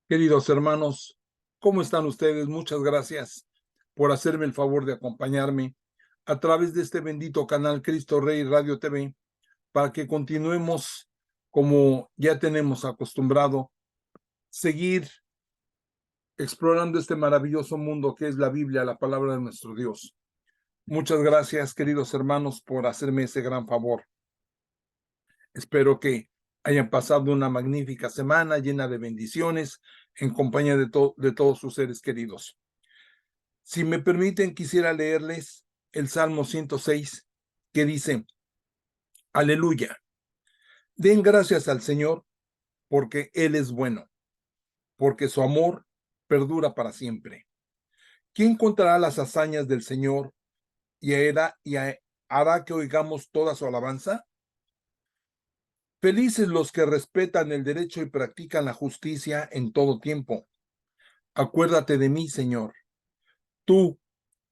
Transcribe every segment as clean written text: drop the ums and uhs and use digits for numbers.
Queridos hermanos, ¿cómo están ustedes? Muchas gracias por hacerme el favor de acompañarme a través de este bendito canal Cristo Rey Radio TV para que continuemos como ya tenemos acostumbrado, seguir explorando este maravilloso mundo que es la Biblia, la palabra de nuestro Dios. Muchas gracias, queridos hermanos, por hacerme ese gran favor. Espero que hayan pasado una magnífica semana llena de bendiciones en compañía de todos sus seres queridos. Si me permiten, quisiera leerles el Salmo 106, que dice: Aleluya, den gracias al Señor, porque Él es bueno, porque su amor perdura para siempre. ¿Quién contará las hazañas del Señor hará que oigamos toda su alabanza? Felices los que respetan el derecho y practican la justicia en todo tiempo. Acuérdate de mí, Señor, tú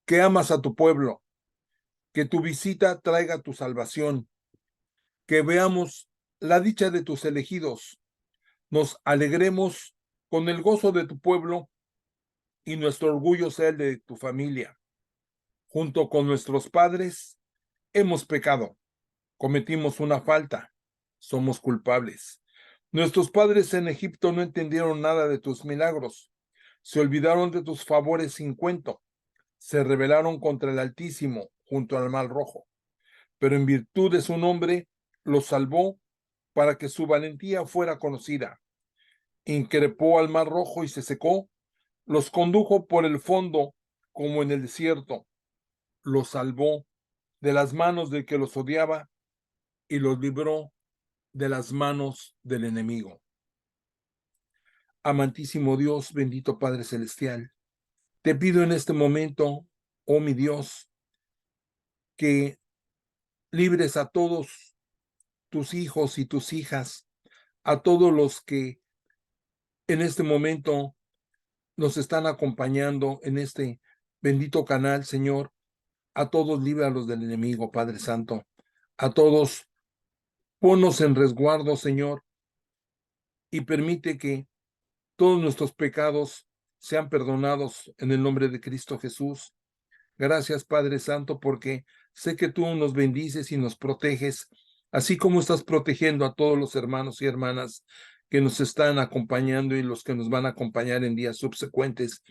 que amas a tu pueblo, que tu visita traiga tu salvación, que veamos la dicha de tus elegidos, nos alegremos con el gozo de tu pueblo y nuestro orgullo sea el de tu familia. Junto con nuestros padres hemos pecado, cometimos una falta, somos culpables. Nuestros padres en Egipto no entendieron nada de tus milagros, se olvidaron de tus favores sin cuento, se rebelaron contra el Altísimo junto al Mar Rojo, pero en virtud de su nombre los salvó para que su valentía fuera conocida. Increpó al Mar Rojo y se secó, los condujo por el fondo como en el desierto, los salvó de las manos del que los odiaba y los libró de las manos del enemigo. Amantísimo Dios, bendito Padre Celestial, te pido en este momento, oh mi Dios, que libres a todos tus hijos y tus hijas, a todos los que en este momento nos están acompañando en este bendito canal, Señor. A todos líbralos del enemigo, Padre Santo. A todos ponnos en resguardo, Señor, y permite que todos nuestros pecados sean perdonados en el nombre de Cristo Jesús. Gracias, Padre Santo, porque sé que tú nos bendices y nos proteges, así como estás protegiendo a todos los hermanos y hermanas que nos están acompañando y los que nos van a acompañar en días subsecuentes.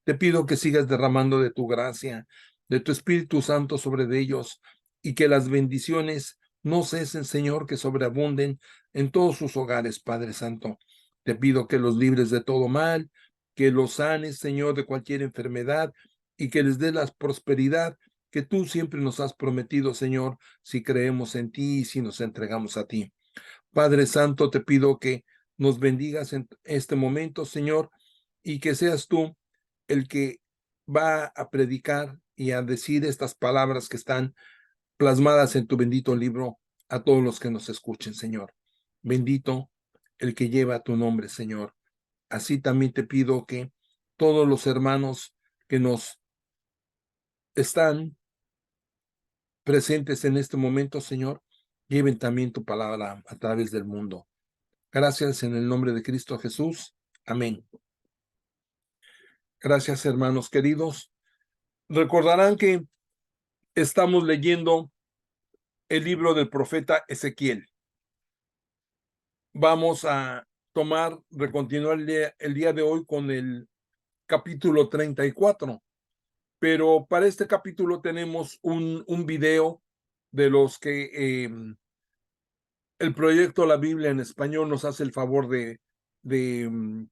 Te pido que sigas derramando de tu gracia, de tu Espíritu Santo sobre de ellos, y que las bendiciones no cesen, Señor, que sobreabunden en todos sus hogares, Padre Santo. Te pido que los libres de todo mal, que los sanes, Señor, de cualquier enfermedad, y que les dé la prosperidad que tú siempre nos has prometido, Señor, si creemos en ti y si nos entregamos a ti. Padre Santo, te pido que nos bendigas en este momento, Señor, y que seas tú el que va a predicar y a decir estas palabras que están plasmadas en tu bendito libro a todos los que nos escuchen, Señor. Bendito el que lleva tu nombre, Señor. Así también te pido que todos los hermanos que nos están presentes en este momento, Señor, lleven también tu palabra a través del mundo. Gracias en el nombre de Cristo Jesús. Amén. Gracias, hermanos queridos. Recordarán que estamos leyendo el libro del profeta Ezequiel. Vamos a continuar el día de hoy con el capítulo 34. Pero para este capítulo tenemos un video de los que el proyecto La Biblia en Español nos hace el favor de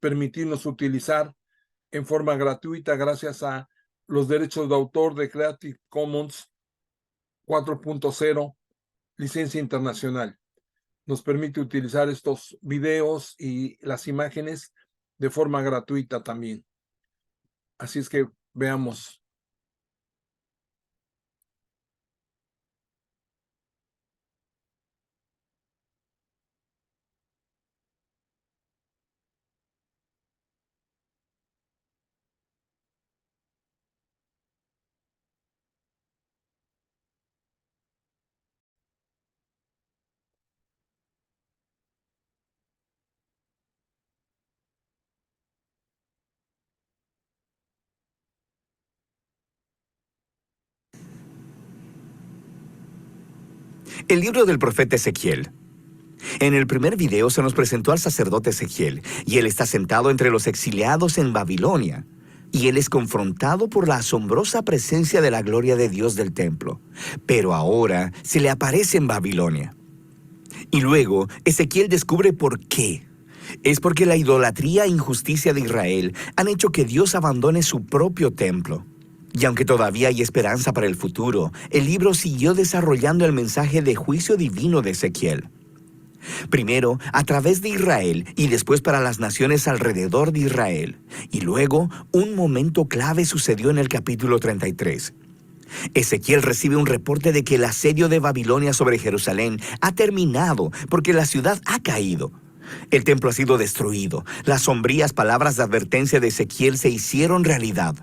permitirnos utilizar en forma gratuita gracias a los derechos de autor de Creative Commons 4.0, licencia internacional. Nos permite utilizar estos videos y las imágenes de forma gratuita también. Así es que veamos. El libro del profeta Ezequiel. En el primer video se nos presentó al sacerdote Ezequiel, y él está sentado entre los exiliados en Babilonia. Y él es confrontado por la asombrosa presencia de la gloria de Dios del templo. Pero ahora se le aparece en Babilonia. Y luego Ezequiel descubre por qué. Es porque la idolatría e injusticia de Israel han hecho que Dios abandone su propio templo. Y aunque todavía hay esperanza para el futuro, el libro siguió desarrollando el mensaje de juicio divino de Ezequiel. Primero, a través de Israel y después para las naciones alrededor de Israel. Y luego, un momento clave sucedió en el capítulo 33. Ezequiel recibe un reporte de que el asedio de Babilonia sobre Jerusalén ha terminado porque la ciudad ha caído. El templo ha sido destruido. Las sombrías palabras de advertencia de Ezequiel se hicieron realidad.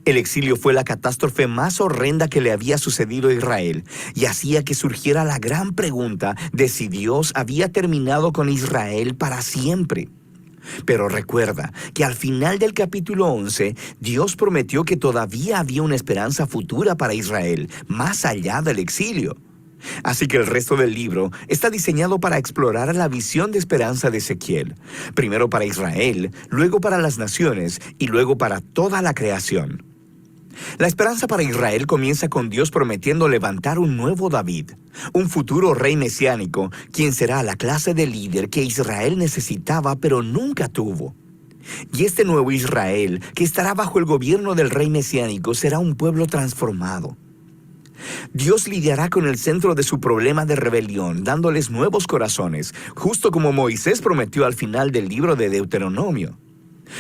El exilio fue la catástrofe más horrenda que le había sucedido a Israel y hacía que surgiera la gran pregunta de si Dios había terminado con Israel para siempre. Pero recuerda que al final del capítulo 11, Dios prometió que todavía había una esperanza futura para Israel, más allá del exilio. Así que el resto del libro está diseñado para explorar la visión de esperanza de Ezequiel, primero para Israel, luego para las naciones y luego para toda la creación. La esperanza para Israel comienza con Dios prometiendo levantar un nuevo David, un futuro rey mesiánico, quien será la clase de líder que Israel necesitaba pero nunca tuvo. Y este nuevo Israel, que estará bajo el gobierno del rey mesiánico, será un pueblo transformado. Dios lidiará con el centro de su problema de rebelión, dándoles nuevos corazones, justo como Moisés prometió al final del libro de Deuteronomio.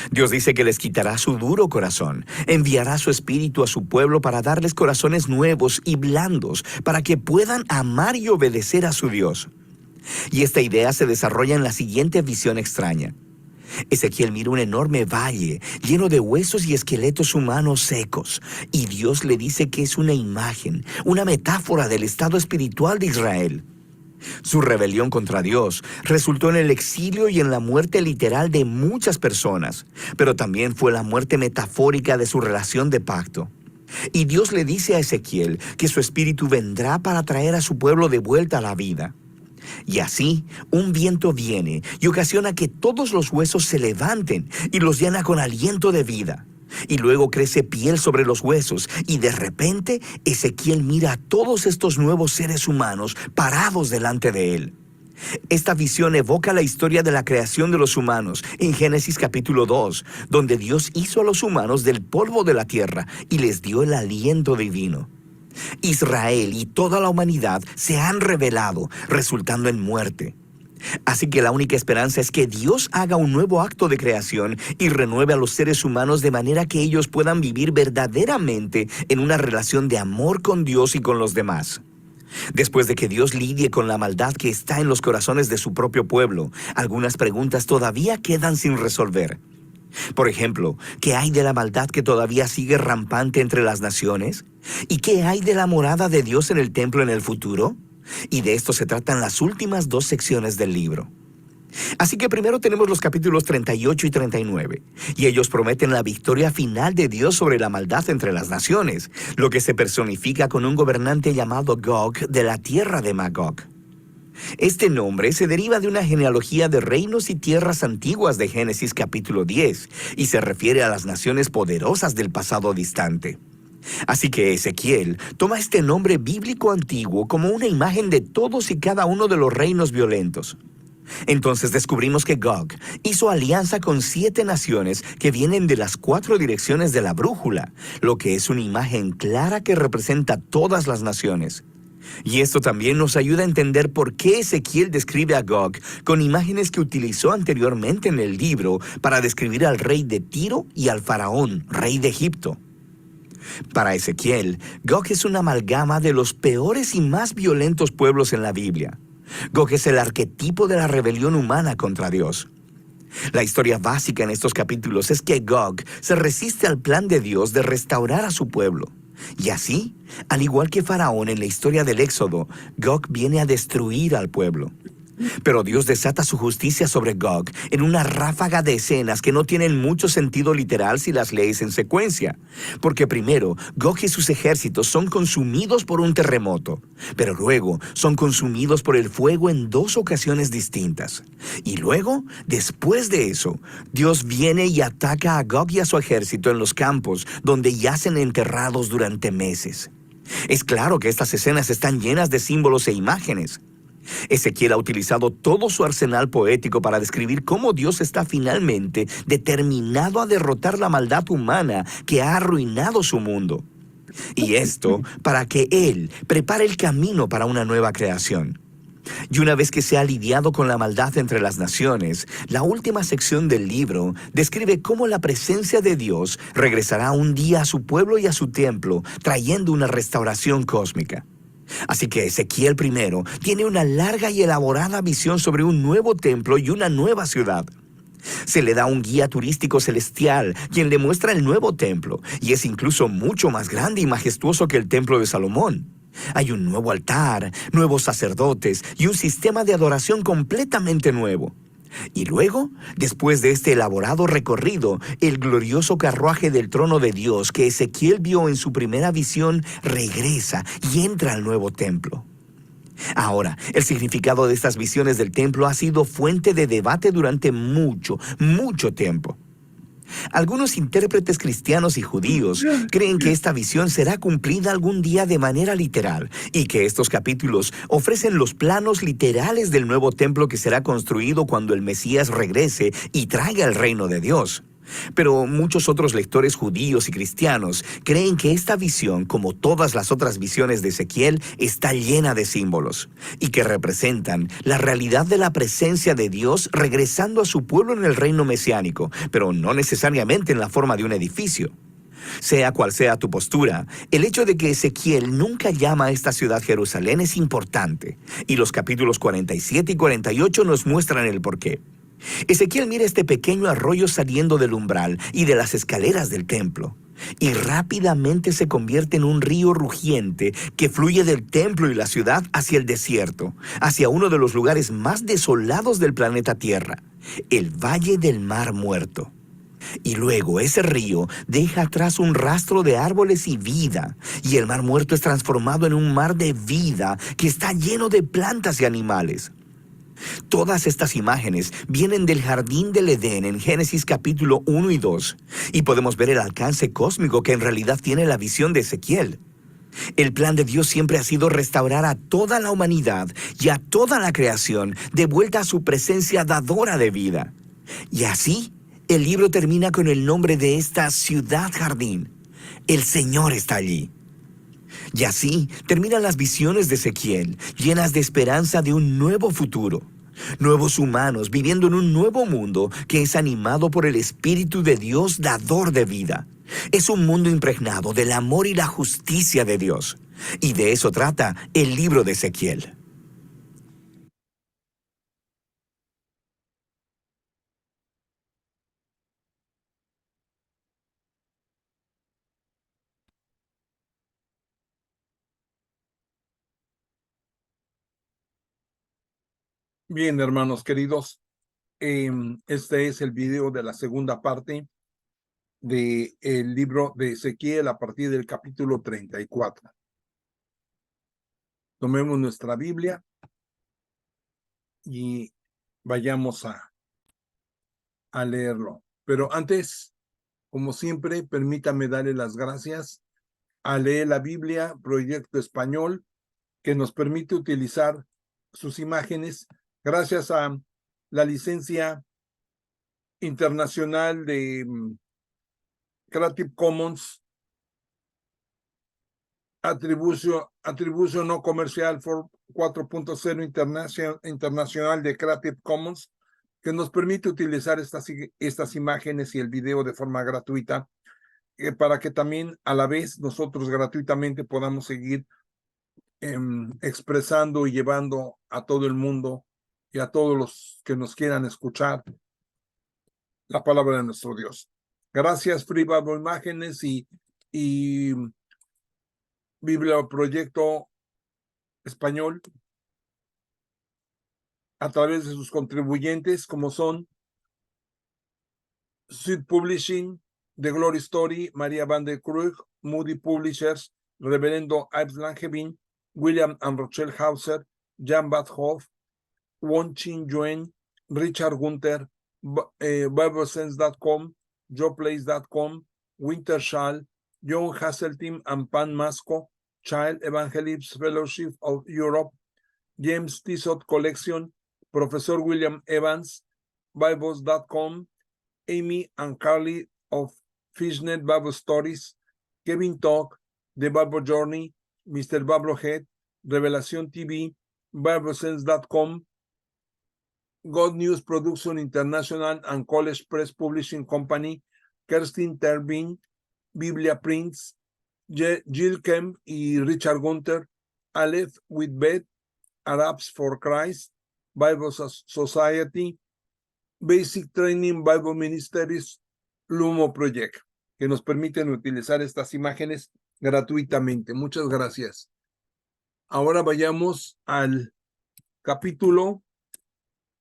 Dios dice que les quitará su duro corazón, enviará su espíritu a su pueblo para darles corazones nuevos y blandos, para que puedan amar y obedecer a su Dios. Y esta idea se desarrolla en la siguiente visión extraña. Ezequiel mira un enorme valle lleno de huesos y esqueletos humanos secos, y Dios le dice que es una imagen, una metáfora del estado espiritual de Israel. Su rebelión contra Dios resultó en el exilio y en la muerte literal de muchas personas, pero también fue la muerte metafórica de su relación de pacto. Y Dios le dice a Ezequiel que su espíritu vendrá para traer a su pueblo de vuelta a la vida. Y así, un viento viene y ocasiona que todos los huesos se levanten y los llena con aliento de vida. Y luego crece piel sobre los huesos y de repente Ezequiel mira a todos estos nuevos seres humanos parados delante de él. Esta visión evoca la historia de la creación de los humanos en Génesis capítulo 2, donde Dios hizo a los humanos del polvo de la tierra y les dio el aliento divino. Israel y toda la humanidad se han rebelado, resultando en muerte. Así que la única esperanza es que Dios haga un nuevo acto de creación y renueve a los seres humanos de manera que ellos puedan vivir verdaderamente en una relación de amor con Dios y con los demás. Después de que Dios lidie con la maldad que está en los corazones de su propio pueblo, algunas preguntas todavía quedan sin resolver. Por ejemplo, ¿qué hay de la maldad que todavía sigue rampante entre las naciones? ¿Y qué hay de la morada de Dios en el templo en el futuro? Y de esto se tratan las últimas dos secciones del libro. Así que primero tenemos los capítulos 38 y 39, y ellos prometen la victoria final de Dios sobre la maldad entre las naciones, lo que se personifica con un gobernante llamado Gog de la tierra de Magog. Este nombre se deriva de una genealogía de reinos y tierras antiguas de Génesis capítulo 10 y se refiere a las naciones poderosas del pasado distante. Así que Ezequiel toma este nombre bíblico antiguo como una imagen de todos y cada uno de los reinos violentos. Entonces descubrimos que Gog hizo alianza con 7 naciones que vienen de las 4 direcciones de la brújula, lo que es una imagen clara que representa todas las naciones. Y esto también nos ayuda a entender por qué Ezequiel describe a Gog con imágenes que utilizó anteriormente en el libro para describir al rey de Tiro y al faraón, rey de Egipto. Para Ezequiel, Gog es una amalgama de los peores y más violentos pueblos en la Biblia. Gog es el arquetipo de la rebelión humana contra Dios. La historia básica en estos capítulos es que Gog se resiste al plan de Dios de restaurar a su pueblo. Y así, al igual que Faraón en la historia del Éxodo, Gog viene a destruir al pueblo. Pero Dios desata su justicia sobre Gog en una ráfaga de escenas que no tienen mucho sentido literal si las lees en secuencia. Porque primero, Gog y sus ejércitos son consumidos por un terremoto, pero luego son consumidos por el fuego en dos ocasiones distintas. Y luego, después de eso, Dios viene y ataca a Gog y a su ejército en los campos donde yacen enterrados durante meses. Es claro que estas escenas están llenas de símbolos e imágenes. Ezequiel ha utilizado todo su arsenal poético para describir cómo Dios está finalmente determinado a derrotar la maldad humana que ha arruinado su mundo. Y esto para que Él prepare el camino para una nueva creación. Y una vez que se ha lidiado con la maldad entre las naciones, la última sección del libro describe cómo la presencia de Dios regresará un día a su pueblo y a su templo, trayendo una restauración cósmica. Así que Ezequiel I tiene una larga y elaborada visión sobre un nuevo templo y una nueva ciudad. Se le da un guía turístico celestial, quien le muestra el nuevo templo, y es incluso mucho más grande y majestuoso que el templo de Salomón. Hay un nuevo altar, nuevos sacerdotes y un sistema de adoración completamente nuevo. Y luego, después de este elaborado recorrido, el glorioso carruaje del trono de Dios que Ezequiel vio en su primera visión regresa y entra al nuevo templo. Ahora, el significado de estas visiones del templo ha sido fuente de debate durante mucho tiempo. Algunos intérpretes cristianos y judíos creen que esta visión será cumplida algún día de manera literal y que estos capítulos ofrecen los planos literales del nuevo templo que será construido cuando el Mesías regrese y traiga el reino de Dios. Pero muchos otros lectores judíos y cristianos creen que esta visión, como todas las otras visiones de Ezequiel, está llena de símbolos y que representan la realidad de la presencia de Dios regresando a su pueblo en el reino mesiánico, pero no necesariamente en la forma de un edificio. Sea cual sea tu postura, el hecho de que Ezequiel nunca llama a esta ciudad Jerusalén es importante, y los capítulos 47 y 48 nos muestran el porqué. Ezequiel mira este pequeño arroyo saliendo del umbral y de las escaleras del templo, y rápidamente se convierte en un río rugiente que fluye del templo y la ciudad hacia el desierto, hacia uno de los lugares más desolados del planeta Tierra, el Valle del Mar Muerto. Y luego ese río deja atrás un rastro de árboles y vida, y el Mar Muerto es transformado en un mar de vida que está lleno de plantas y animales. Todas estas imágenes vienen del jardín del Edén en Génesis capítulo 1 y 2, y podemos ver el alcance cósmico que en realidad tiene la visión de Ezequiel. El plan de Dios siempre ha sido restaurar a toda la humanidad y a toda la creación de vuelta a su presencia dadora de vida. Y así, el libro termina con el nombre de esta ciudad jardín. El Señor está allí. Y así terminan las visiones de Ezequiel, llenas de esperanza de un nuevo futuro. Nuevos humanos viviendo en un nuevo mundo que es animado por el Espíritu de Dios, dador de vida. Es un mundo impregnado del amor y la justicia de Dios. Y de eso trata el libro de Ezequiel. Bien, hermanos queridos, este es el video de la segunda parte del libro de Ezequiel a partir del capítulo 34. Tomemos nuestra Biblia y vayamos a leerlo. Pero antes, como siempre, permítame darle las gracias a Leer la Biblia, Proyecto Español, que nos permite utilizar sus imágenes gracias a la licencia internacional de Creative Commons, atribución no comercial 4.0 internacional de Creative Commons, que nos permite utilizar estas imágenes y el video de forma gratuita, para que también a la vez nosotros gratuitamente podamos seguir expresando y llevando a todo el mundo y a todos los que nos quieran escuchar la palabra de nuestro Dios. Gracias, Free Bible Imágenes y Biblia Proyecto Español a través de sus contribuyentes, como son Sweet Publishing, The Glory Story, María Van der Krug, Moody Publishers, Reverendo Ives Langevin, William and Rochelle Hauser, Jan Badhoff, Won Chin Yuen, Richard Gunther, BibleSense.com, JoePlace.com, Wintershall, John Hasseltine and Pan Masco, Child Evangelist Fellowship of Europe, James Tissot Collection, Professor William Evans, Bibles.com, Amy and Carly of Fishnet Bible Stories, Kevin Talk, The Bible Journey, Mr. Bible Head, Revelación TV, BibleSense.com, God News Production International and College Press Publishing Company, Kerstin Terbin, Biblia Prints, Jill Kemp y Richard Gunther, Aleph with Beth, Arabs for Christ, Bible Society, Basic Training Bible Ministries, Lumo Project, que nos permiten utilizar estas imágenes gratuitamente. Muchas gracias. Ahora vayamos al capítulo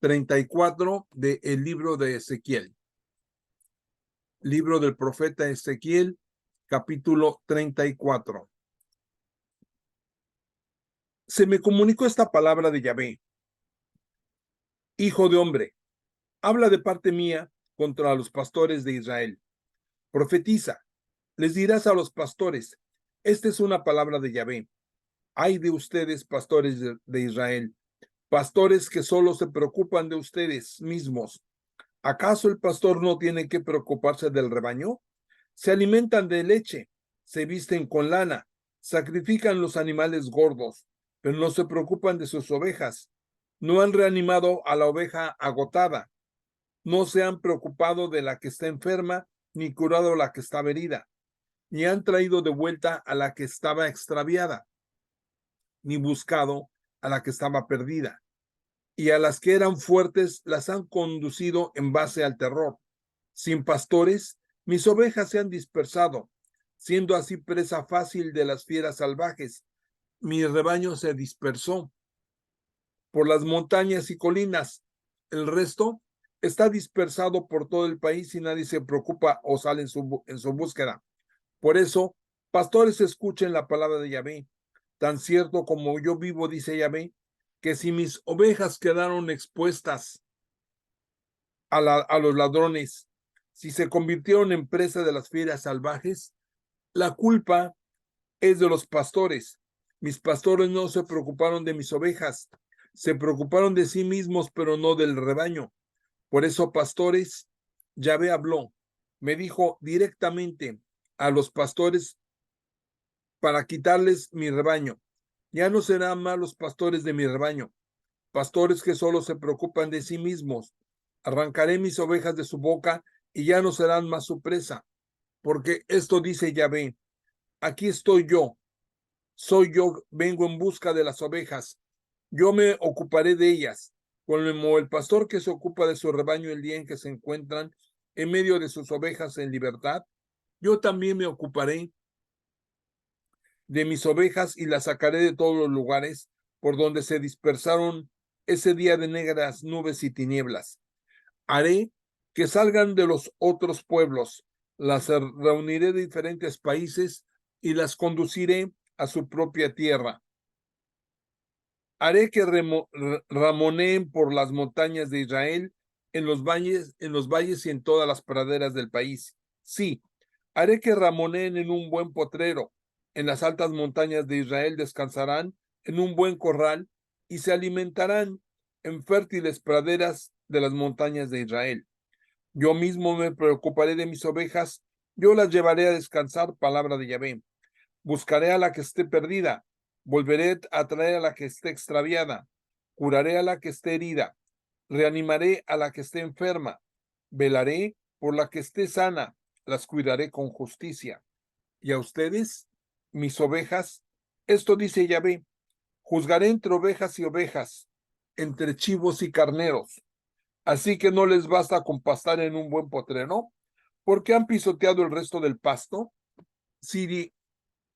34 del libro de Ezequiel. Libro del profeta Ezequiel, capítulo 34. Se me comunicó esta palabra de Yahvé. Hijo de hombre, habla de parte mía contra los pastores de Israel. Profetiza, les dirás a los pastores, esta es una palabra de Yahvé. Ay de ustedes, pastores de Israel, pastores que solo se preocupan de ustedes mismos. ¿Acaso el pastor no tiene que preocuparse del rebaño? Se alimentan de leche, se visten con lana, sacrifican los animales gordos, pero no se preocupan de sus ovejas. No han reanimado a la oveja agotada. No se han preocupado de la que está enferma, ni curado a la que estaba herida, ni han traído de vuelta a la que estaba extraviada, ni buscado a la que estaba perdida. Y a las que eran fuertes las han conducido en base al terror. Sin pastores, mis ovejas se han dispersado, siendo así presa fácil de las fieras salvajes. Mi rebaño se dispersó por las montañas y colinas. El resto está dispersado por todo el país y nadie se preocupa o sale en su búsqueda. Por eso, pastores, escuchen la palabra de Yahvé. Tan cierto como yo vivo, dice Yahvé, que si mis ovejas quedaron expuestas a los ladrones, si se convirtieron en presa de las fieras salvajes, la culpa es de los pastores. Mis pastores no se preocuparon de mis ovejas, se preocuparon de sí mismos, pero no del rebaño. Por eso, pastores, Yahvé habló, me dijo directamente a los pastores para quitarles mi rebaño. Ya no serán más los pastores de mi rebaño, pastores que solo se preocupan de sí mismos. Arrancaré mis ovejas de su boca y ya no serán más su presa, porque esto dice Yahvé, aquí estoy yo, soy yo, vengo en busca de las ovejas, yo me ocuparé de ellas, como el pastor que se ocupa de su rebaño el día en que se encuentran en medio de sus ovejas en libertad, yo también me ocuparé de mis ovejas y las sacaré de todos los lugares por donde se dispersaron ese día de negras nubes y tinieblas. Haré que salgan de los otros pueblos, las reuniré de diferentes países y las conduciré a su propia tierra. Haré que ramoneen por las montañas de Israel, en los valles y en todas las praderas del país. Sí, haré que ramoneen en un buen potrero, en las altas montañas de Israel descansarán en un buen corral y se alimentarán en fértiles praderas de las montañas de Israel. Yo mismo me preocuparé de mis ovejas, yo las llevaré a descansar, palabra de Yahvé. Buscaré a la que esté perdida, volveré a traer a la que esté extraviada, curaré a la que esté herida, reanimaré a la que esté enferma, velaré por la que esté sana, las cuidaré con justicia. Y a ustedes, mis ovejas, esto dice Yahvé, juzgaré entre ovejas y ovejas, entre chivos y carneros. Así que no les basta con pastar en un buen potrero, porque han pisoteado el resto del pasto. Si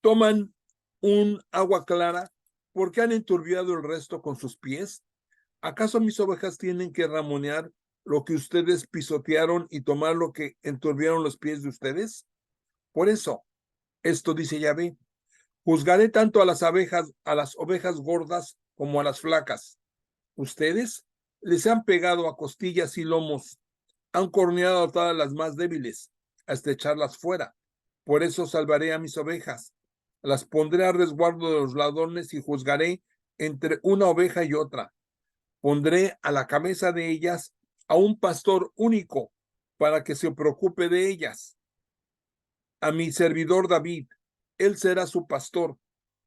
toman un agua clara, porque han enturbiado el resto con sus pies. ¿Acaso mis ovejas tienen que ramonear lo que ustedes pisotearon y tomar lo que enturbiaron los pies de ustedes? Por eso, esto dice Yahvé, juzgaré tanto a las ovejas gordas como a las flacas. Ustedes les han pegado a costillas y lomos, han corneado a todas las más débiles, hasta echarlas fuera. Por eso salvaré a mis ovejas, las pondré a resguardo de los ladrones y juzgaré entre una oveja y otra. Pondré a la cabeza de ellas a un pastor único para que se preocupe de ellas. A mi servidor David, él será su pastor.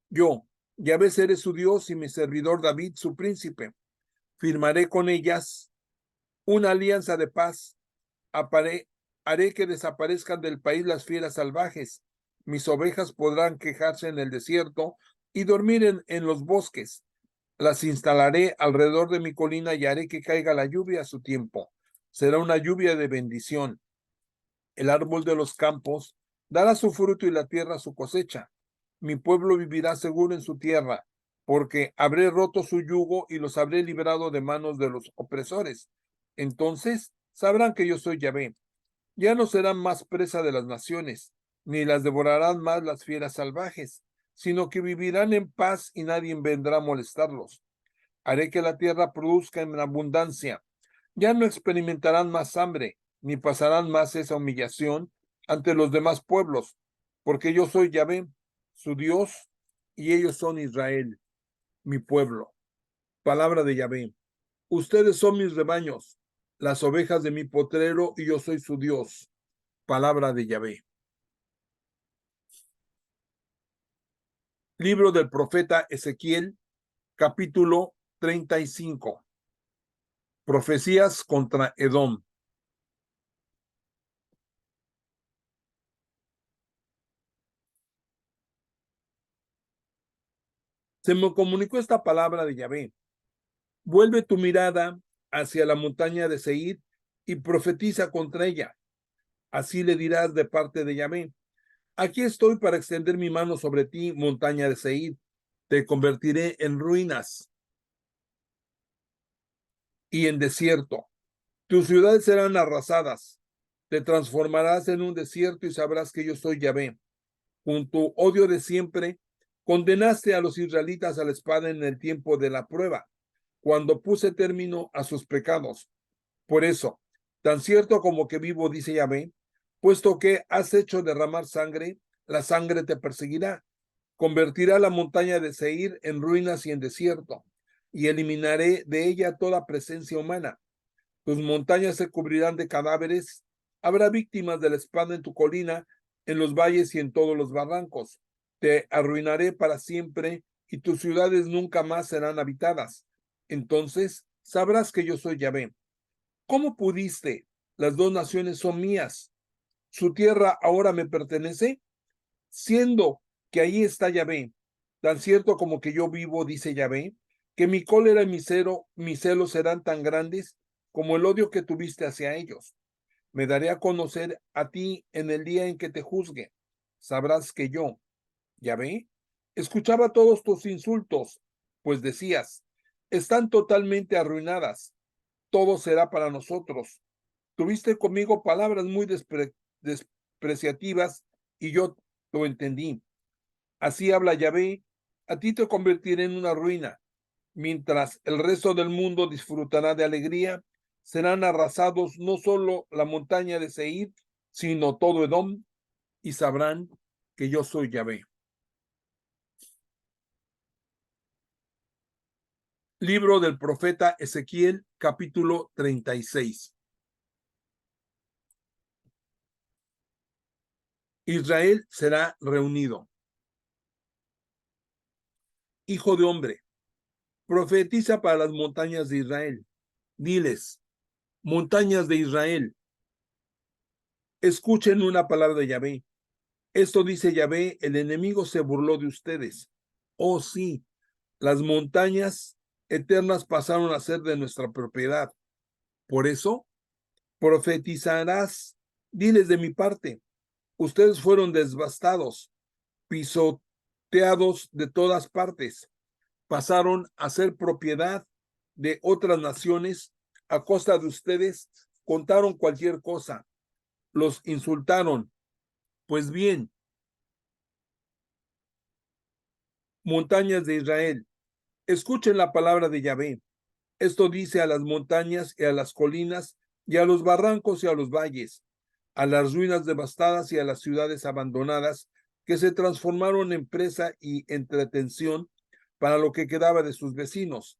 Yo, Yahvé, seré su Dios y mi servidor David su príncipe. Firmaré con ellas una alianza de paz. Haré que desaparezcan del país las fieras salvajes. Mis ovejas podrán quejarse en el desierto y dormir en los bosques. Las instalaré alrededor de mi colina y haré que caiga la lluvia a su tiempo. Será una lluvia de bendición. El árbol de los campos dará su fruto y la tierra su cosecha. Mi pueblo vivirá seguro en su tierra, porque habré roto su yugo y los habré librado de manos de los opresores. Entonces sabrán que yo soy Yahvé. Ya no serán más presa de las naciones, ni las devorarán más las fieras salvajes, sino que vivirán en paz y nadie vendrá a molestarlos. Haré que la tierra produzca en abundancia. Ya no experimentarán más hambre, ni pasarán más esa humillación ante los demás pueblos, porque yo soy Yahvé, su Dios, y ellos son Israel, mi pueblo. Palabra de Yahvé. Ustedes son mis rebaños, las ovejas de mi potrero, y yo soy su Dios. Palabra de Yahvé. Libro del profeta Ezequiel, capítulo 35. Profecías contra Edom. Se me comunicó esta palabra de Yahvé. Vuelve tu mirada hacia la montaña de Seir y profetiza contra ella. Así le dirás de parte de Yahvé: aquí estoy para extender mi mano sobre ti, montaña de Seir. Te convertiré en ruinas y en desierto. Tus ciudades serán arrasadas. Te transformarás en un desierto y sabrás que yo soy Yahvé. Con tu odio de siempre, condenaste a los israelitas a la espada en el tiempo de la prueba, cuando puse término a sus pecados. Por eso, tan cierto como que vivo, dice Yahvé, puesto que has hecho derramar sangre, la sangre te perseguirá. Convertirá la montaña de Seir en ruinas y en desierto, y eliminaré de ella toda presencia humana. Tus montañas se cubrirán de cadáveres, habrá víctimas de la espada en tu colina, en los valles y en todos los barrancos. Te arruinaré para siempre y tus ciudades nunca más serán habitadas. Entonces sabrás que yo soy Yahvé. ¿Cómo pudiste? Las dos naciones son mías. ¿Su tierra ahora me pertenece? Siendo que ahí está Yahvé, tan cierto como que yo vivo, dice Yahvé, que mi cólera y mis celos serán tan grandes como el odio que tuviste hacia ellos. Me daré a conocer a ti en el día en que te juzgue. Sabrás que yo, Yahvé, escuchaba todos tus insultos, pues decías: están totalmente arruinadas, todo será para nosotros. Tuviste conmigo palabras muy despreciativas y yo lo entendí. Así habla Yahvé: a ti te convertiré en una ruina. Mientras el resto del mundo disfrutará de alegría, serán arrasados no solo la montaña de Seir, sino todo Edom, y sabrán que yo soy Yahvé. Libro del profeta Ezequiel, capítulo 36. Israel será reunido. Hijo de hombre, profetiza para las montañas de Israel. Diles: montañas de Israel, escuchen una palabra de Yahvé. Esto dice Yahvé: el enemigo se burló de ustedes. Oh sí, las montañas eternas pasaron a ser de nuestra propiedad. Por eso, profetizarás, diles de mi parte: ustedes fueron devastados, pisoteados de todas partes, pasaron a ser propiedad de otras naciones a costa de ustedes contaron cualquier cosa, los insultaron. Pues bien, montañas de Israel, escuchen la palabra de Yahvé. Esto dice a las montañas y a las colinas y a los barrancos y a los valles, a las ruinas devastadas y a las ciudades abandonadas que se transformaron en presa y entretención para lo que quedaba de sus vecinos.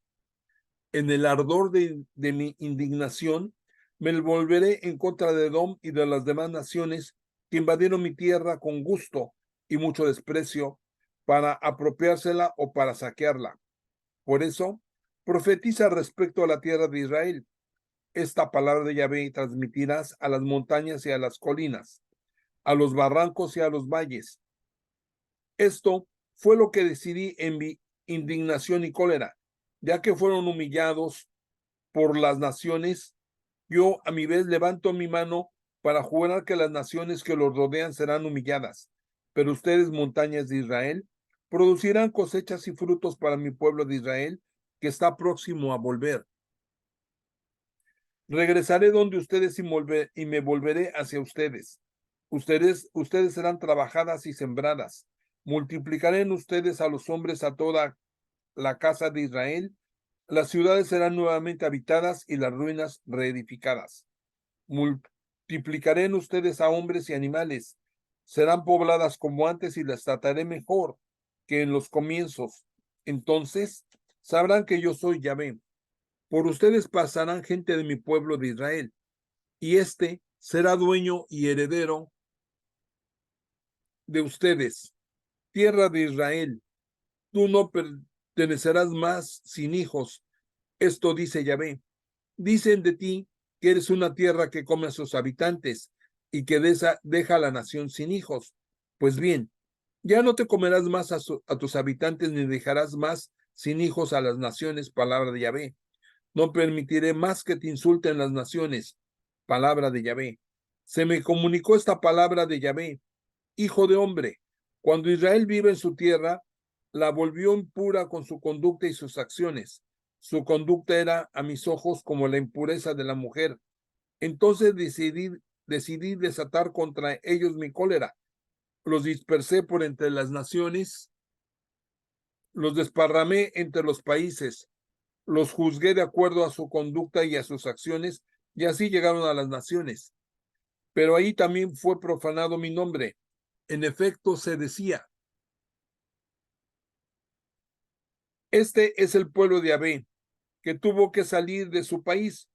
En el ardor de mi indignación, me volveré en contra de Edom y de las demás naciones que invadieron mi tierra con gusto y mucho desprecio para apropiársela o para saquearla. Por eso, profetiza respecto a la tierra de Israel. Esta palabra de Yahvé transmitirás a las montañas y a las colinas, a los barrancos y a los valles. Esto fue lo que decidí en mi indignación y cólera, ya que fueron humillados por las naciones. Yo a mi vez levanto mi mano para jurar que las naciones que los rodean serán humilladas, pero ustedes, montañas de Israel, producirán cosechas y frutos para mi pueblo de Israel, que está próximo a volver. Regresaré donde ustedes y me volveré hacia ustedes. Ustedes serán trabajadas y sembradas. Multiplicaré en ustedes a los hombres a toda la casa de Israel. Las ciudades serán nuevamente habitadas y las ruinas reedificadas. Multiplicaré en ustedes a hombres y animales. Serán pobladas como antes y las trataré mejor que en los comienzos. Entonces sabrán que yo soy Yahvé. Por ustedes pasarán gente de mi pueblo de Israel, y éste será dueño y heredero de ustedes. Tierra de Israel, tú no pertenecerás más sin hijos. Esto dice Yahvé. Dicen de ti que eres una tierra que come a sus habitantes y que deja a la nación sin hijos. Pues bien, ya no te comerás más a tus habitantes ni dejarás más sin hijos a las naciones, palabra de Yahvé. No permitiré más que te insulten las naciones, palabra de Yahvé. Se me comunicó esta palabra de Yahvé. Hijo de hombre, cuando Israel vive en su tierra, la volvió impura con su conducta y sus acciones. Su conducta era a mis ojos como la impureza de la mujer. Entonces decidí desatar contra ellos mi cólera. Los dispersé por entre las naciones, los desparramé entre los países, los juzgué de acuerdo a su conducta y a sus acciones, y así llegaron a las naciones. Pero ahí también fue profanado mi nombre. En efecto, se decía, este es el pueblo de Yahvé, que tuvo que salir de su país.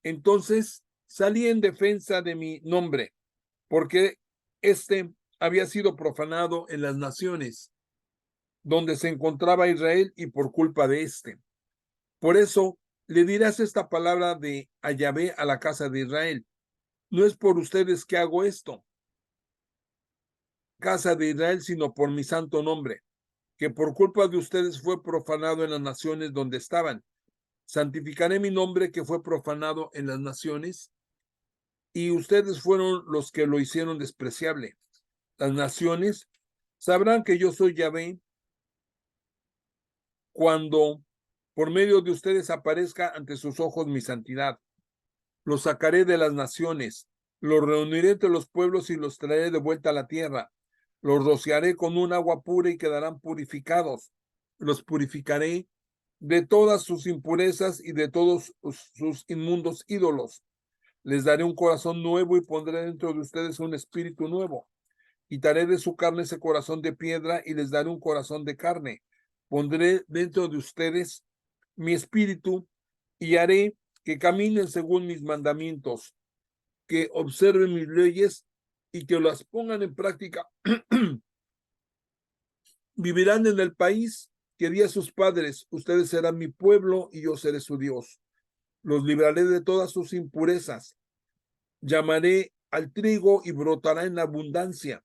Entonces salí en defensa de mi nombre, porque este había sido profanado en las naciones donde se encontraba Israel y por culpa de este. Por eso le dirás esta palabra de a Yahvé a la casa de Israel. No es por ustedes que hago esto, casa de Israel, sino por mi santo nombre, que por culpa de ustedes fue profanado en las naciones donde estaban. Santificaré mi nombre que fue profanado en las naciones, y ustedes fueron los que lo hicieron despreciable. Las naciones sabrán que yo soy Yahvé cuando por medio de ustedes aparezca ante sus ojos mi santidad. Los sacaré de las naciones, los reuniré entre los pueblos y los traeré de vuelta a la tierra. Los rociaré con un agua pura y quedarán purificados. Los purificaré de todas sus impurezas y de todos sus inmundos ídolos. Les daré un corazón nuevo y pondré dentro de ustedes un espíritu nuevo. Quitaré de su carne ese corazón de piedra y les daré un corazón de carne. Pondré dentro de ustedes mi espíritu y haré que caminen según mis mandamientos, que observen mis leyes y que las pongan en práctica. Vivirán en el país que di a sus padres. Ustedes serán mi pueblo y yo seré su Dios. Los libraré de todas sus impurezas. Llamaré al trigo y brotará en abundancia.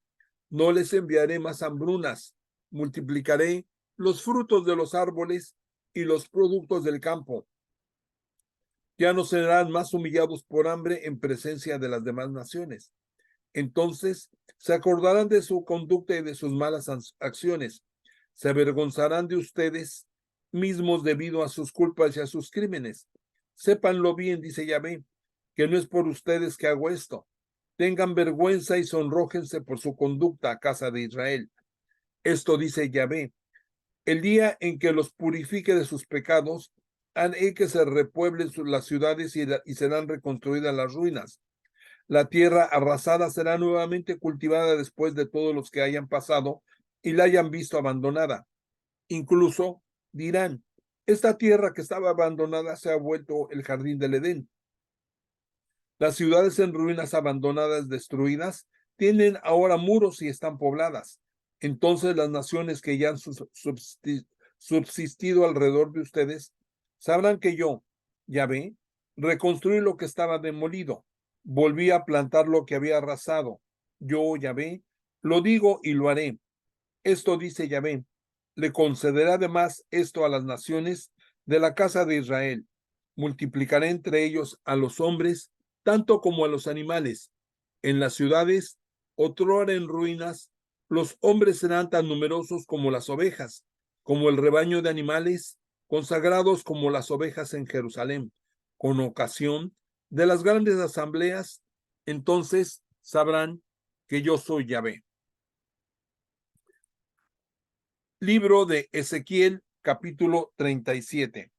No les enviaré más hambrunas. Multiplicaré los frutos de los árboles y los productos del campo. Ya no serán más humillados por hambre en presencia de las demás naciones. Entonces se acordarán de su conducta y de sus malas acciones. Se avergonzarán de ustedes mismos debido a sus culpas y a sus crímenes. Sépanlo bien, dice Yahvé, que no es por ustedes que hago esto. Tengan vergüenza y sonrójense por su conducta, casa de Israel. Esto dice Yahvé: el día en que los purifique de sus pecados, haré que se repueblen las ciudades y serán reconstruidas las ruinas. La tierra arrasada será nuevamente cultivada después de todos los que hayan pasado y la hayan visto abandonada. Incluso dirán: esta tierra que estaba abandonada se ha vuelto el jardín del Edén. Las ciudades en ruinas, abandonadas, destruidas, tienen ahora muros y están pobladas. Entonces las naciones que ya han subsistido alrededor de ustedes sabrán que yo, Yahvé, reconstruí lo que estaba demolido, volví a plantar lo que había arrasado. Yo, Yahvé, lo digo y lo haré. Esto dice Yahvé: le concederá además esto a las naciones de la casa de Israel. Multiplicaré entre ellos a los hombres tanto como a los animales. En las ciudades, otrora en ruinas, los hombres serán tan numerosos como las ovejas, como el rebaño de animales, consagrados como las ovejas en Jerusalén. Con ocasión de las grandes asambleas, entonces sabrán que yo soy Yahvé. Libro de Ezequiel, capítulo 37.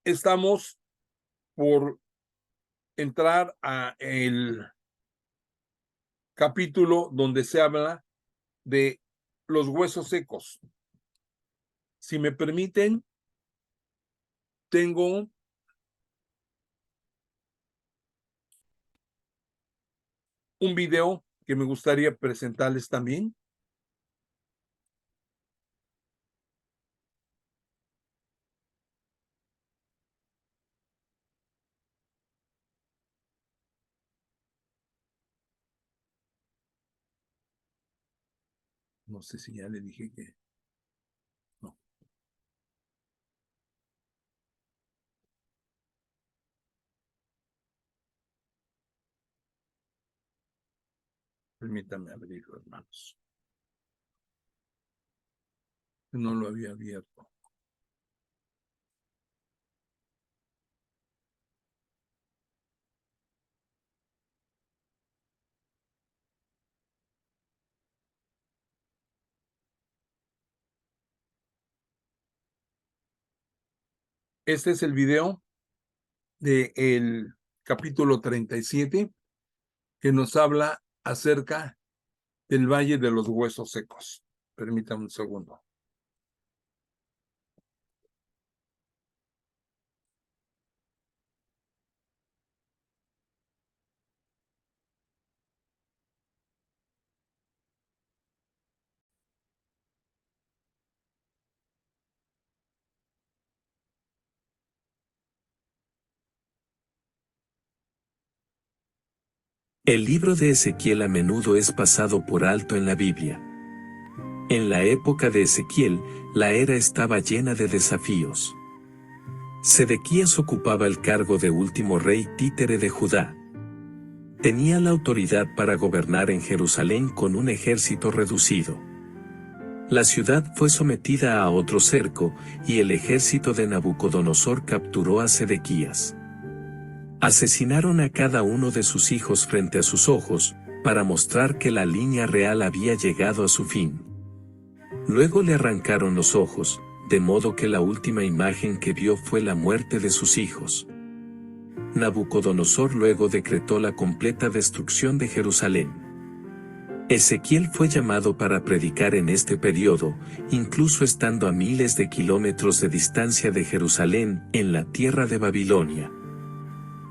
Estamos por entrar a el capítulo donde se habla de los huesos secos. Si me permiten, tengo un video que me gustaría presentarles también. No sé si ya le dije que no. Permítame abrirlo, hermanos. No lo había abierto. Este es el video del capítulo 37 que nos habla acerca del Valle de los Huesos Secos. Permítame un segundo. El libro de Ezequiel a menudo es pasado por alto en la Biblia. En la época de Ezequiel, la era estaba llena de desafíos. Sedequías ocupaba el cargo de último rey títere de Judá. Tenía la autoridad para gobernar en Jerusalén con un ejército reducido. La ciudad fue sometida a otro cerco, y el ejército de Nabucodonosor capturó a Sedequías. Asesinaron a cada uno de sus hijos frente a sus ojos, para mostrar que la línea real había llegado a su fin. Luego le arrancaron los ojos, de modo que la última imagen que vio fue la muerte de sus hijos. Nabucodonosor luego decretó la completa destrucción de Jerusalén. Ezequiel fue llamado para predicar en este periodo, incluso estando a miles de kilómetros de distancia de Jerusalén, en la tierra de Babilonia.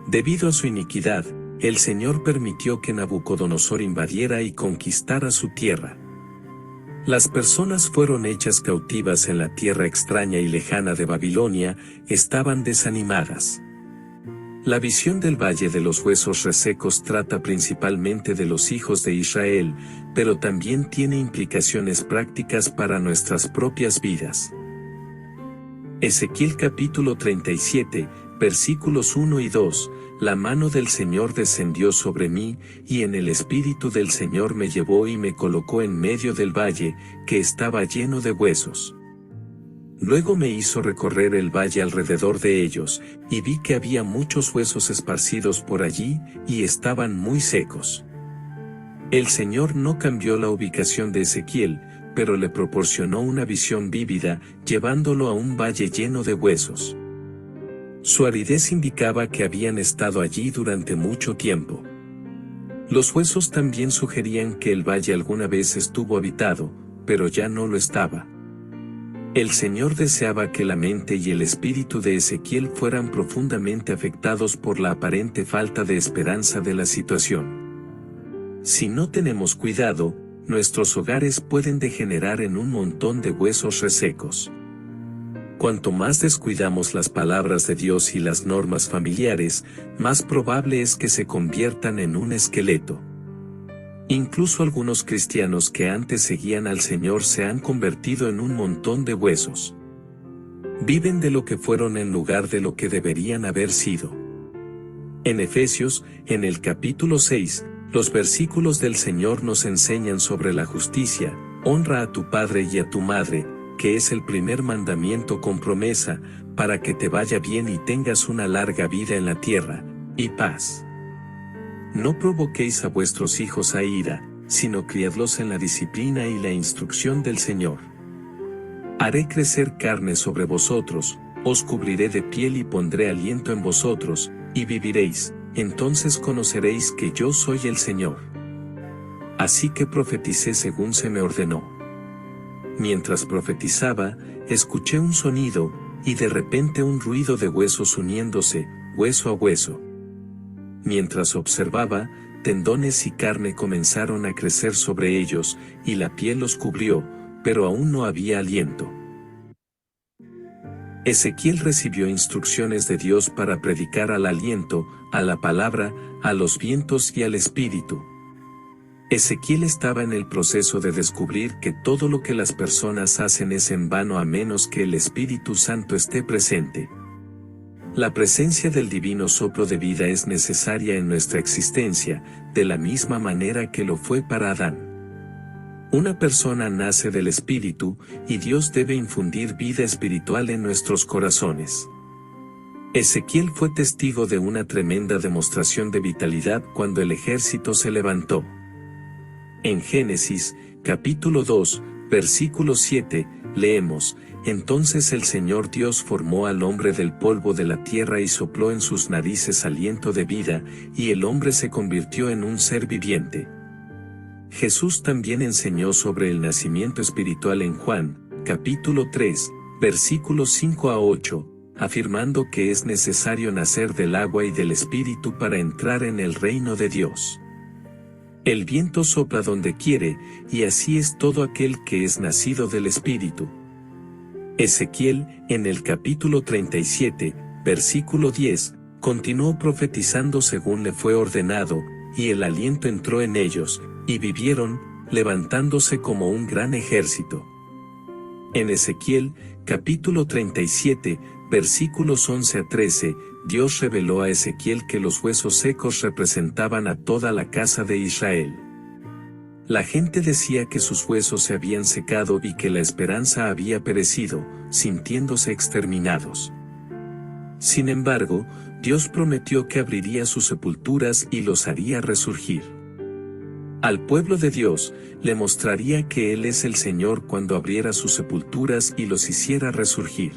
Debido a su iniquidad, el Señor permitió que Nabucodonosor invadiera y conquistara su tierra. Las personas fueron hechas cautivas en la tierra extraña y lejana de Babilonia, estaban desanimadas. La visión del Valle de los Huesos Resecos trata principalmente de los hijos de Israel, pero también tiene implicaciones prácticas para nuestras propias vidas. Ezequiel capítulo 37, versículos 1 y 2, la mano del Señor descendió sobre mí, y en el Espíritu del Señor me llevó y me colocó en medio del valle, que estaba lleno de huesos. Luego me hizo recorrer el valle alrededor de ellos, y vi que había muchos huesos esparcidos por allí, y estaban muy secos. El Señor no cambió la ubicación de Ezequiel, pero le proporcionó una visión vívida, llevándolo a un valle lleno de huesos. Su aridez indicaba que habían estado allí durante mucho tiempo. Los huesos también sugerían que el valle alguna vez estuvo habitado, pero ya no lo estaba. El Señor deseaba que la mente y el espíritu de Ezequiel fueran profundamente afectados por la aparente falta de esperanza de la situación. Si no tenemos cuidado, nuestros hogares pueden degenerar en un montón de huesos resecos. Cuanto más descuidamos las palabras de Dios y las normas familiares, más probable es que se conviertan en un esqueleto. Incluso algunos cristianos que antes seguían al Señor se han convertido en un montón de huesos. Viven de lo que fueron en lugar de lo que deberían haber sido. En Efesios, en el capítulo 6, los versículos del Señor nos enseñan sobre la justicia: honra a tu padre y a tu madre, que es el primer mandamiento con promesa, para que te vaya bien y tengas una larga vida en la tierra, y paz. No provoquéis a vuestros hijos a ira, sino criadlos en la disciplina y la instrucción del Señor. Haré crecer carne sobre vosotros, os cubriré de piel y pondré aliento en vosotros, y viviréis, entonces conoceréis que yo soy el Señor. Así que profeticé según se me ordenó. Mientras profetizaba, escuché un sonido, y de repente un ruido de huesos uniéndose, hueso a hueso. Mientras observaba, tendones y carne comenzaron a crecer sobre ellos, y la piel los cubrió, pero aún no había aliento. Ezequiel recibió instrucciones de Dios para predicar al aliento, a la palabra, a los vientos y al espíritu. Ezequiel estaba en el proceso de descubrir que todo lo que las personas hacen es en vano a menos que el Espíritu Santo esté presente. La presencia del divino soplo de vida es necesaria en nuestra existencia, de la misma manera que lo fue para Adán. Una persona nace del Espíritu, y Dios debe infundir vida espiritual en nuestros corazones. Ezequiel fue testigo de una tremenda demostración de vitalidad cuando el ejército se levantó. En Génesis, capítulo 2, versículo 7, leemos: Entonces el Señor Dios formó al hombre del polvo de la tierra y sopló en sus narices aliento de vida, y el hombre se convirtió en un ser viviente. Jesús también enseñó sobre el nacimiento espiritual en Juan, capítulo 3, versículos 5 a 8, afirmando que es necesario nacer del agua y del Espíritu para entrar en el reino de Dios. El viento sopla donde quiere, y así es todo aquel que es nacido del Espíritu. Ezequiel, en el capítulo 37, versículo 10, continuó profetizando según le fue ordenado, y el aliento entró en ellos, y vivieron, levantándose como un gran ejército. En Ezequiel, capítulo 37, versículos 11 a 13, Dios reveló a Ezequiel que los huesos secos representaban a toda la casa de Israel. La gente decía que sus huesos se habían secado y que la esperanza había perecido, sintiéndose exterminados. Sin embargo, Dios prometió que abriría sus sepulturas y los haría resurgir. Al pueblo de Dios, le mostraría que Él es el Señor cuando abriera sus sepulturas y los hiciera resurgir.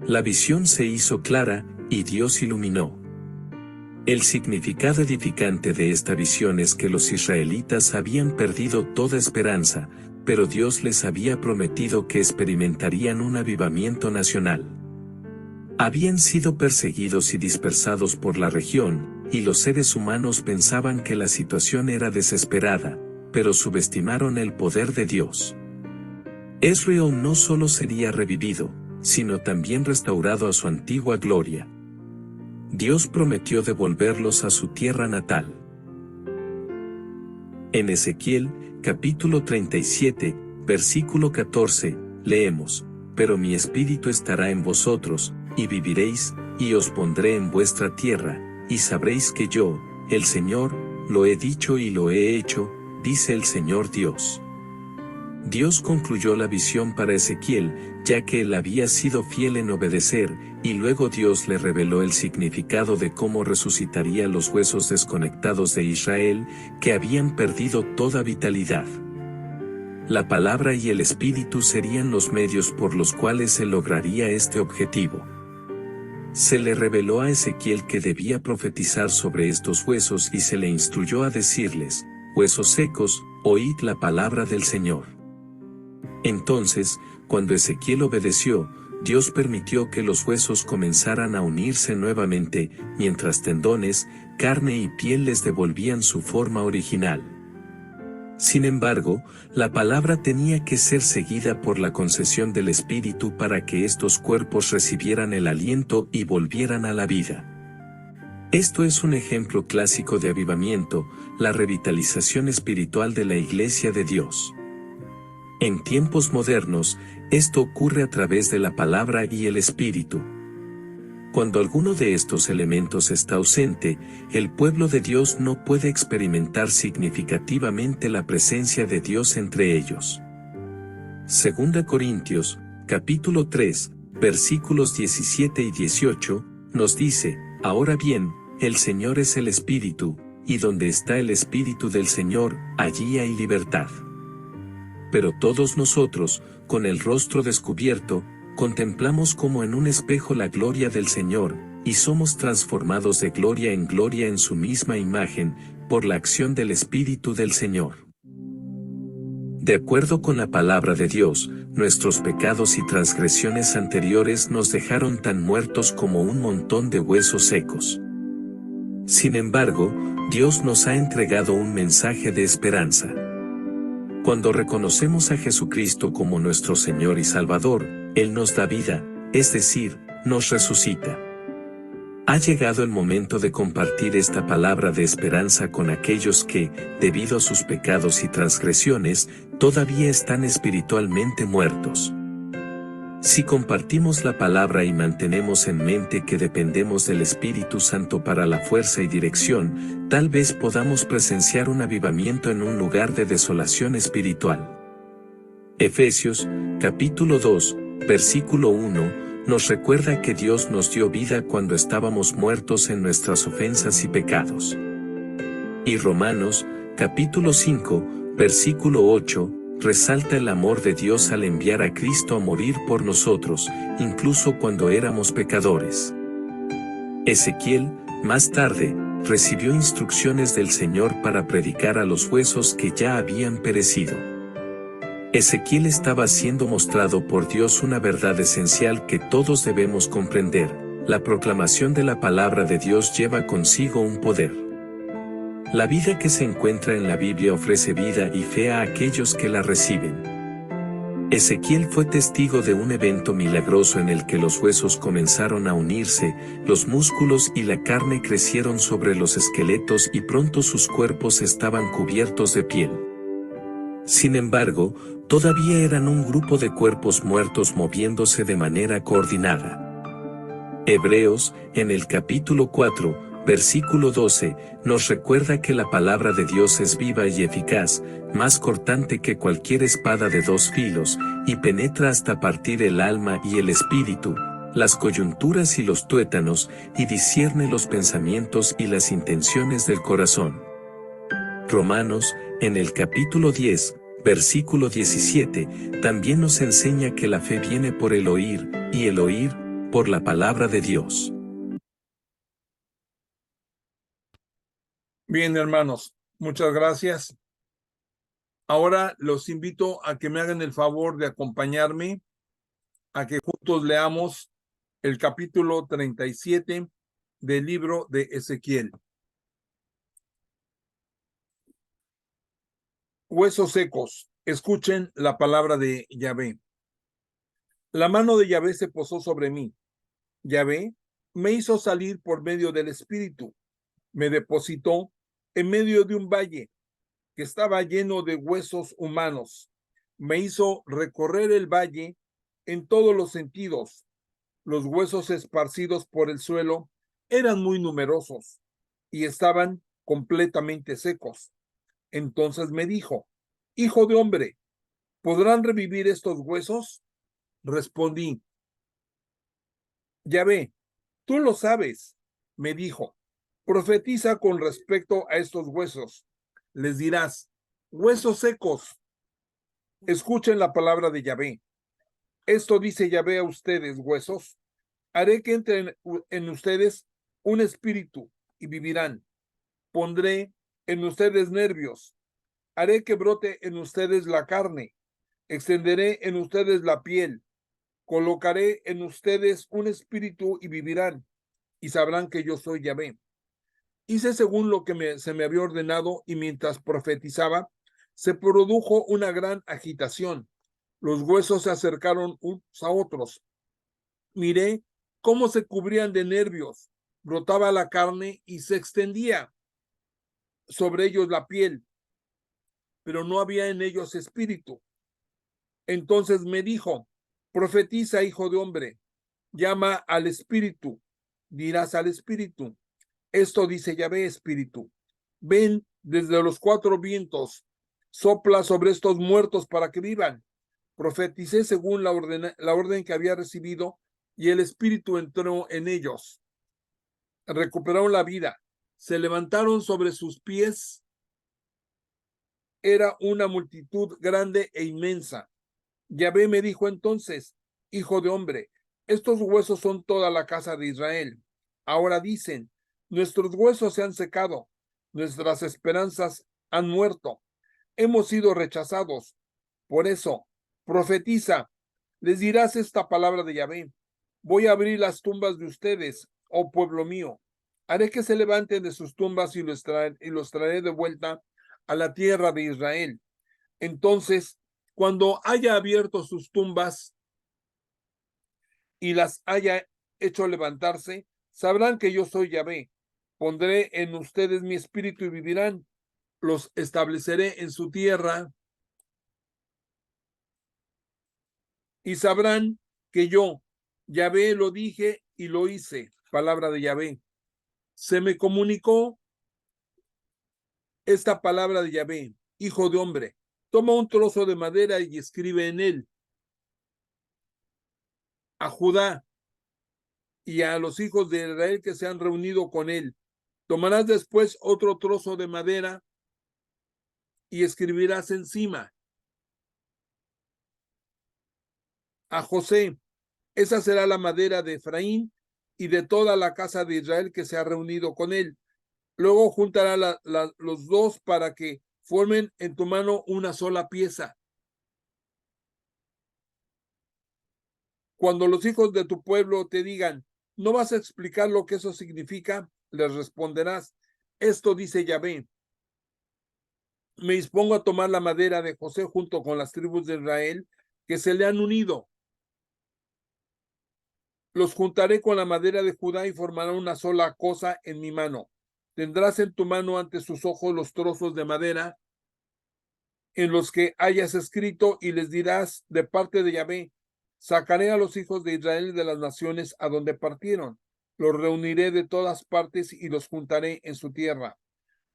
La visión se hizo clara, y Dios iluminó. El significado edificante de esta visión es que los israelitas habían perdido toda esperanza, pero Dios les había prometido que experimentarían un avivamiento nacional. Habían sido perseguidos y dispersados por la región, y los seres humanos pensaban que la situación era desesperada, pero subestimaron el poder de Dios. Israel no solo sería revivido, sino también restaurado a su antigua gloria. Dios prometió devolverlos a su tierra natal. En Ezequiel, capítulo 37, versículo 14, leemos: Pero mi espíritu estará en vosotros, y viviréis, y os pondré en vuestra tierra, y sabréis que yo, el Señor, lo he dicho y lo he hecho, dice el Señor Dios. Dios concluyó la visión para Ezequiel, ya que él había sido fiel en obedecer, y luego Dios le reveló el significado de cómo resucitaría los huesos desconectados de Israel, que habían perdido toda vitalidad. La palabra y el Espíritu serían los medios por los cuales se lograría este objetivo. Se le reveló a Ezequiel que debía profetizar sobre estos huesos y se le instruyó a decirles: huesos secos, oíd la palabra del Señor. Entonces, cuando Ezequiel obedeció, Dios permitió que los huesos comenzaran a unirse nuevamente, mientras tendones, carne y piel les devolvían su forma original. Sin embargo, la palabra tenía que ser seguida por la concesión del Espíritu para que estos cuerpos recibieran el aliento y volvieran a la vida. Esto es un ejemplo clásico de avivamiento, la revitalización espiritual de la Iglesia de Dios. En tiempos modernos, esto ocurre a través de la palabra y el Espíritu. Cuando alguno de estos elementos está ausente, el pueblo de Dios no puede experimentar significativamente la presencia de Dios entre ellos. 2 Corintios, capítulo 3, versículos 17 y 18, nos dice: ahora bien, el Señor es el Espíritu, y donde está el Espíritu del Señor, allí hay libertad. Pero todos nosotros, con el rostro descubierto, contemplamos como en un espejo la gloria del Señor, y somos transformados de gloria en su misma imagen, por la acción del Espíritu del Señor. De acuerdo con la palabra de Dios, nuestros pecados y transgresiones anteriores nos dejaron tan muertos como un montón de huesos secos. Sin embargo, Dios nos ha entregado un mensaje de esperanza. Cuando reconocemos a Jesucristo como nuestro Señor y Salvador, Él nos da vida, es decir, nos resucita. Ha llegado el momento de compartir esta palabra de esperanza con aquellos que, debido a sus pecados y transgresiones, todavía están espiritualmente muertos. Si compartimos la palabra y mantenemos en mente que dependemos del Espíritu Santo para la fuerza y dirección, tal vez podamos presenciar un avivamiento en un lugar de desolación espiritual. Efesios, capítulo 2, versículo 1, nos recuerda que Dios nos dio vida cuando estábamos muertos en nuestras ofensas y pecados. Y Romanos, capítulo 5, versículo 8, resalta el amor de Dios al enviar a Cristo a morir por nosotros, incluso cuando éramos pecadores. Ezequiel, más tarde, recibió instrucciones del Señor para predicar a los huesos que ya habían perecido. Ezequiel estaba siendo mostrado por Dios una verdad esencial que todos debemos comprender: la proclamación de la palabra de Dios lleva consigo un poder. La vida que se encuentra en la Biblia ofrece vida y fe a aquellos que la reciben. Ezequiel fue testigo de un evento milagroso en el que los huesos comenzaron a unirse, los músculos y la carne crecieron sobre los esqueletos y pronto sus cuerpos estaban cubiertos de piel. Sin embargo, todavía eran un grupo de cuerpos muertos moviéndose de manera coordinada. Hebreos, en el capítulo 4, versículo 12, nos recuerda que la palabra de Dios es viva y eficaz, más cortante que cualquier espada de dos filos, y penetra hasta partir el alma y el espíritu, las coyunturas y los tuétanos, y discierne los pensamientos y las intenciones del corazón. Romanos, en el capítulo 10, versículo 17, también nos enseña que la fe viene por el oír, y el oír, por la palabra de Dios. Bien, hermanos, muchas gracias. Ahora los invito a que me hagan el favor de acompañarme a que juntos leamos el capítulo 37 del libro de Ezequiel. Huesos secos, escuchen la palabra de Yahvé. La mano de Yahvé se posó sobre mí. Yahvé me hizo salir por medio del Espíritu. Me depositó en medio de un valle que estaba lleno de huesos humanos. Me hizo recorrer el valle en todos los sentidos. Los huesos esparcidos por el suelo eran muy numerosos y estaban completamente secos. Entonces me dijo, hijo de hombre, ¿podrán revivir estos huesos? Respondí, Yahvé, tú lo sabes. Me dijo, profetiza con respecto a estos huesos. Les dirás, huesos secos, escuchen la palabra de Yahvé. Esto dice Yahvé a ustedes, huesos. Haré que entre en ustedes un espíritu y vivirán. Pondré en ustedes nervios. Haré que brote en ustedes la carne. Extenderé en ustedes la piel. Colocaré en ustedes un espíritu y vivirán. Y sabrán que yo soy Yahvé. Hice según lo que se me había ordenado y mientras profetizaba, se produjo una gran agitación. Los huesos se acercaron unos a otros. Miré cómo se cubrían de nervios, brotaba la carne y se extendía sobre ellos la piel, pero no había en ellos espíritu. Entonces me dijo, profetiza, hijo de hombre, llama al espíritu, dirás al espíritu. Esto dice Yahvé, espíritu. Ven desde los cuatro vientos, sopla sobre estos muertos para que vivan. Profeticé según la orden que había recibido y el espíritu entró en ellos. Recuperaron la vida, se levantaron sobre sus pies. Era una multitud grande e inmensa. Yahvé me dijo entonces, hijo de hombre, estos huesos son toda la casa de Israel. Ahora dicen, nuestros huesos se han secado, nuestras esperanzas han muerto, hemos sido rechazados. Por eso, profetiza, les dirás esta palabra de Yahvé. Voy a abrir las tumbas de ustedes, oh pueblo mío. Haré que se levanten de sus tumbas y los traeré de vuelta a la tierra de Israel. Entonces, cuando haya abierto sus tumbas y las haya hecho levantarse, sabrán que yo soy Yahvé. Pondré en ustedes mi espíritu y vivirán. Los estableceré en su tierra y sabrán que yo, Yahvé, lo dije y lo hice. Palabra de Yahvé. Se me comunicó esta palabra de Yahvé, hijo de hombre. Toma un trozo de madera y escribe en él a Judá y a los hijos de Israel que se han reunido con él. Tomarás después otro trozo de madera y escribirás encima a José. Esa será la madera de Efraín y de toda la casa de Israel que se ha reunido con él. Luego juntará los dos para que formen en tu mano una sola pieza. Cuando los hijos de tu pueblo te digan, ¿no vas a explicar lo que eso significa? Les responderás, esto dice Yahvé. Me dispongo a tomar la madera de José junto con las tribus de Israel que se le han unido. Los juntaré con la madera de Judá y formarán una sola cosa en mi mano. Tendrás en tu mano ante sus ojos los trozos de madera en los que hayas escrito y les dirás de parte de Yahvé, sacaré a los hijos de Israel de las naciones a donde partieron. Los reuniré de todas partes y los juntaré en su tierra.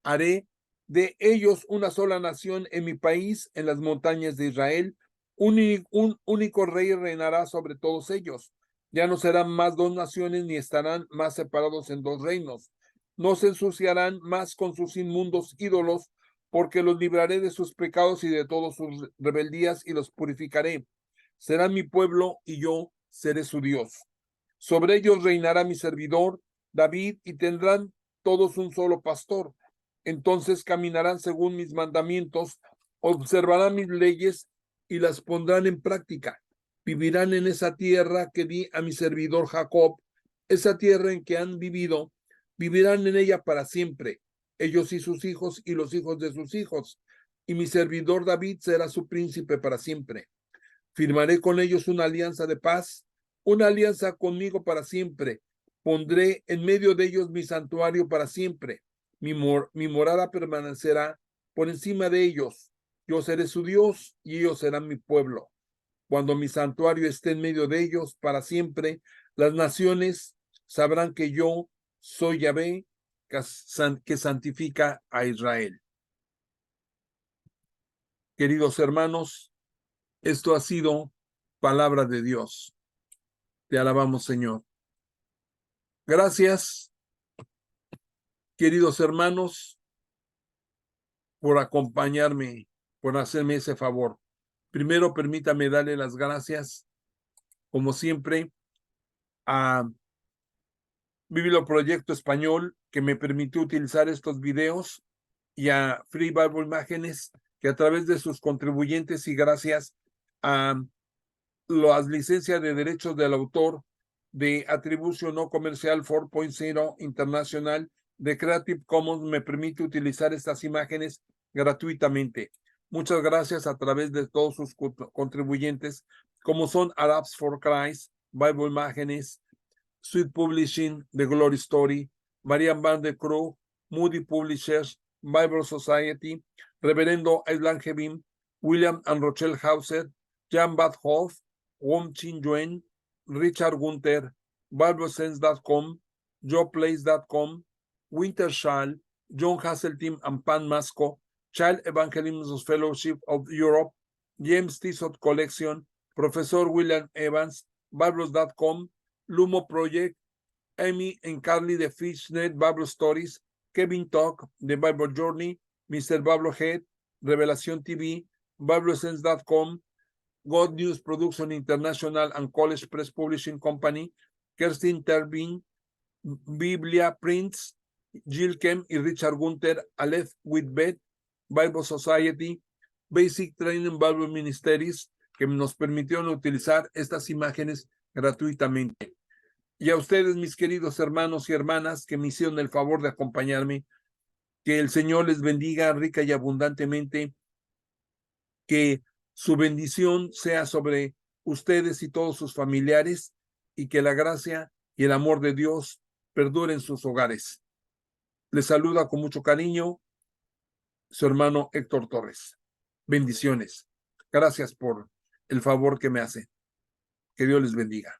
Haré de ellos una sola nación en mi país, en las montañas de Israel. Un único rey reinará sobre todos ellos. Ya no serán más dos naciones ni estarán más separados en dos reinos. No se ensuciarán más con sus inmundos ídolos, porque los libraré de sus pecados y de todas sus rebeldías y los purificaré. Serán mi pueblo y yo seré su Dios. Sobre ellos reinará mi servidor David y tendrán todos un solo pastor. Entonces caminarán según mis mandamientos, observarán mis leyes y las pondrán en práctica. Vivirán en esa tierra que di a mi servidor Jacob, esa tierra en que han vivido, vivirán en ella para siempre, ellos y sus hijos y los hijos de sus hijos, y mi servidor David será su príncipe para siempre. Firmaré con ellos una alianza de paz, una alianza conmigo para siempre. Pondré en medio de ellos mi santuario para siempre. Mi morada permanecerá por encima de ellos. Yo seré su Dios y ellos serán mi pueblo. Cuando mi santuario esté en medio de ellos para siempre, las naciones sabrán que yo, Soy Yahvé, que santifica a Israel. Queridos hermanos, esto ha sido palabra de Dios. Te alabamos, Señor. Gracias, queridos hermanos, por acompañarme, por hacerme ese favor. Primero, permítame darle las gracias, como siempre, a Biblia Proyecto Español, que me permitió utilizar estos videos, y a Free Bible Imágenes, que a través de sus contribuyentes y gracias a las licencias de derechos del autor de atribución no comercial 4.0 internacional de Creative Commons, me permite utilizar estas imágenes gratuitamente. Muchas gracias a través de todos sus contribuyentes, como son Arabs for Christ, Bible Imágenes, Sweet Publishing, The Glory Story, Marian Van der Croo, Moody Publishers, Bible Society, Reverendo Aislan Jebim, William and Rochelle Hauser, Jan Bad Hoff, Wong Chin Yuen, Richard Gunther, BibleSense.com, JoePlace.com, Wintershall, John Hasseltine and Pan Masco, Child Evangelism Fellowship of Europe, James Tissot Collection, Professor William Evans, Bibles.com, Lumo Project, Amy and Carly de Fishnet Bible Stories, Kevin Talk, The Bible Journey, Mr. Bible Head, Revelación TV, BibleSense.com, God News Production International and College Press Publishing Company, Kerstin Terbin, Biblia Prints, Jill Kem y Richard Gunther, Aleph Whitbed, Bible Society, Basic Training Bible Ministries, que nos permitieron utilizar estas imágenes gratuitamente. Y a ustedes, mis queridos hermanos y hermanas, que me hicieron el favor de acompañarme, que el Señor les bendiga rica y abundantemente, que su bendición sea sobre ustedes y todos sus familiares, y que la gracia y el amor de Dios perduren en sus hogares. Les saluda con mucho cariño su hermano Héctor Torres. Bendiciones. Gracias por el favor que me hacen. Que Dios les bendiga.